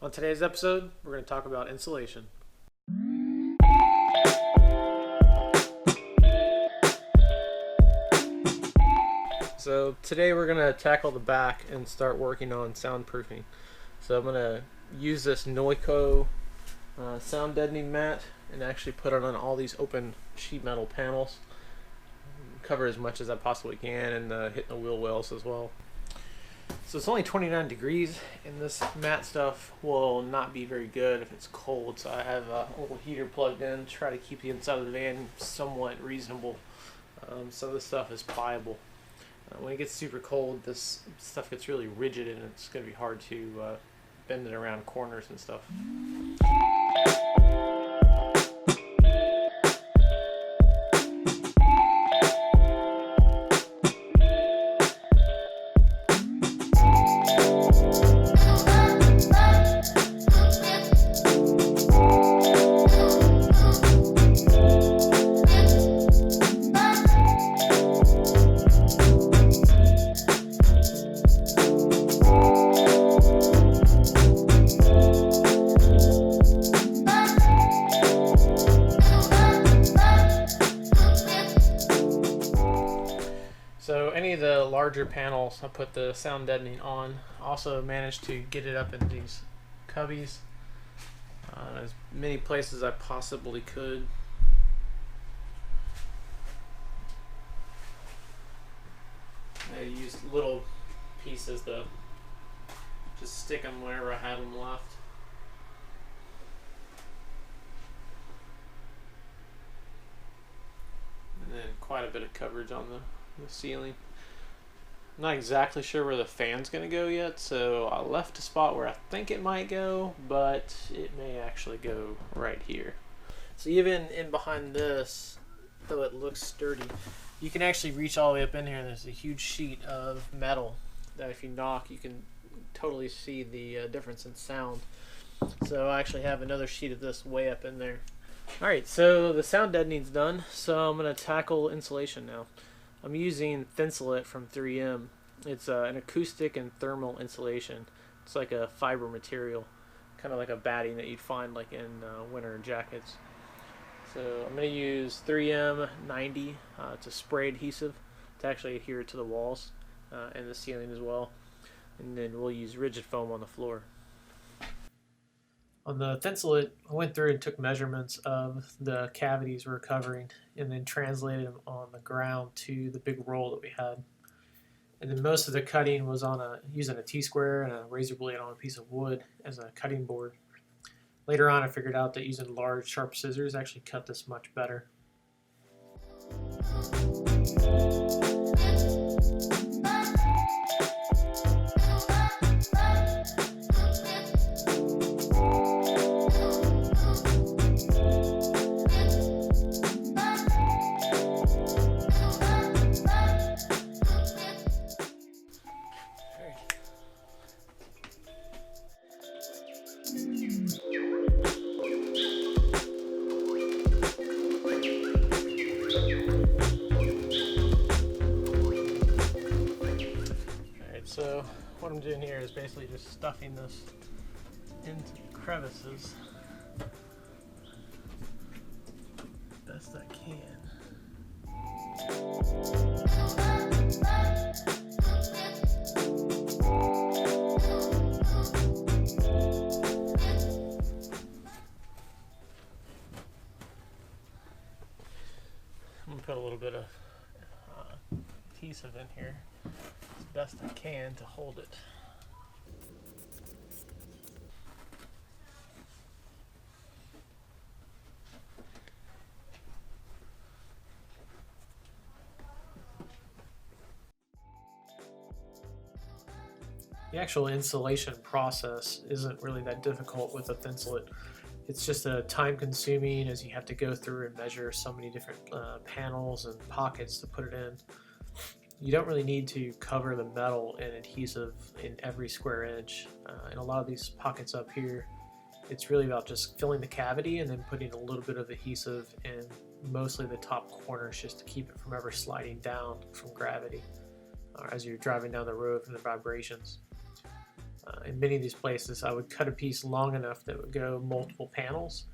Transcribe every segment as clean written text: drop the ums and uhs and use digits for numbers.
On today's episode, we're going to talk about insulation. So today we're going to tackle the back and start working on soundproofing. So I'm going to use this Noico sound deadening mat and actually put it on all these open sheet metal panels. Cover as much as I possibly can and hit the wheel wells as well. So it's only 29 degrees and this mat stuff will not be very good if it's cold. So I have a little heater plugged in to try to keep the inside of the van somewhat reasonable. So this stuff is pliable. When it gets super cold, this stuff gets really rigid and it's going to be hard to bend it around corners and stuff. So any of the larger panels, I put the sound deadening on. Also managed to get it up in these cubbies, as many places as I possibly could. I used little pieces to just stick them wherever I had them left. And then quite a bit of coverage on the ceiling. I'm not exactly sure where the fan's going to go yet, so I left a spot where I think it might go, but it may actually go right here. So even in behind this, though it looks sturdy, you can actually reach all the way up in here, and there's a huge sheet of metal that if you knock, you can totally see the difference in sound. So I actually have another sheet of this way up in there. Alright, so the sound deadening's done, so I'm going to tackle insulation now. I'm using Thinsulate from 3M. It's an acoustic and thermal insulation. It's like a fiber material, kind of like a batting that you'd find like in winter jackets. So I'm going to use 3M 90. It's a spray adhesive to actually adhere to the walls and the ceiling as well. And then we'll use rigid foam on the floor. On the Thinsulate, I went through and took measurements of the cavities we're covering and then translated them on the ground to the big roll that we had. And then most of the cutting was on using a T-square and a razor blade on a piece of wood as a cutting board. Later on I figured out that using large sharp scissors actually cut this much better. So what I'm doing here is basically just stuffing this into the crevices best I can. I'm gonna put a little bit of adhesive in here as best I can to hold it. The actual installation process isn't really that difficult with a Thinsulate. It's just a time consuming as you have to go through and measure so many different panels and pockets to put it in. You don't really need to cover the metal in adhesive in every square inch. In a lot of these pockets up here, it's really about just filling the cavity and then putting a little bit of adhesive in mostly the top corners just to keep it from ever sliding down from gravity as you're driving down the road from the vibrations. In many of these places, I would cut a piece long enough that would go multiple panels,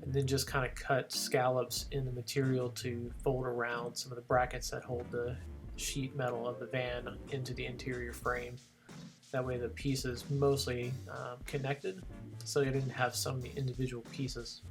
and then just kind of cut scallops in the material to fold around some of the brackets that hold the sheet metal of the van into the interior frame. That way the piece is mostly connected, so you didn't have so many individual pieces.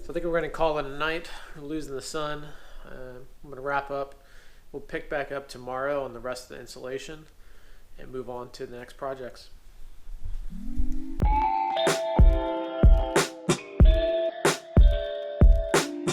I think we're going to call it a night. We're losing the sun. I'm going to wrap up. We'll pick back up tomorrow on the rest of the insulation and move on to the next projects.